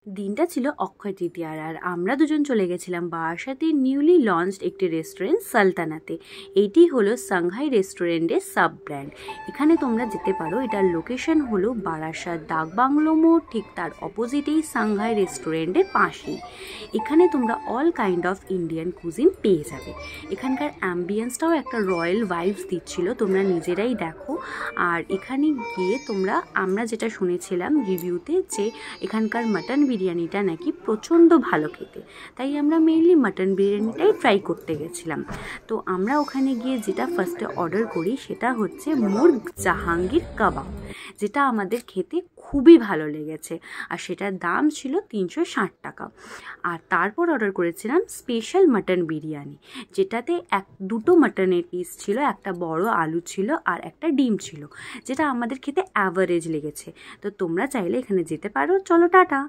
দিনটা ছিল অক্ষয় তৃতীয়ার, আর আমরা দুজন চলে গেছিলাম বারাসাতের নিউলি লঞ্চড একটি রেস্টুরেন্ট সালতানাতে। এইটি হলো সাংহাই রেস্টুরেন্টের সাব ব্র্যান্ড। এখানে তোমরা যেতে পারো। এটার লোকেশন হলো বারাসাত ডাকবাংলো মোড়, ঠিক তার অপোজিটেই সাংহাই রেস্টুরেন্টের পাশেই। এখানে তোমরা all kind of Indian cuisine পেয়ে যাবে। এখানকার অ্যাম্বিয়েন্সটাও একটা রয়্যাল ভাইবস দিচ্ছিল, তোমরা নিজেরাই দেখো। আর এখানে গিয়ে আমরা যেটা শুনেছিলাম রিভিউতে, যে এখানকার মাটন বিরিয়ানিটা নাকি প্রচণ্ড ভালো খেতে, তাই আমরা মেইনলি মাটন বিরিয়ানিটাই ট্রাই করতে গেছিলাম। তো আমরা ওখানে গিয়ে যেটা ফার্স্টে অর্ডার করি সেটা হচ্ছে মুর্গ জাহাঙ্গীর কাবাব, যেটা আমাদের খেতে খুবই ভালো লেগেছে, আর সেটার দাম ছিল 360 টাকা। আর তারপর অর্ডার করেছিলাম স্পেশাল মাটন বিরিয়ানি, যেটাতে দুটো মাটনের পিস ছিল, একটা বড় আলু ছিল আর একটা ডিম ছিল, যেটা আমাদের খেতে অ্যাভারেজ লেগেছে। তো তোমরা চাইলে এখানে যেতে পারো। চলো, টাটা।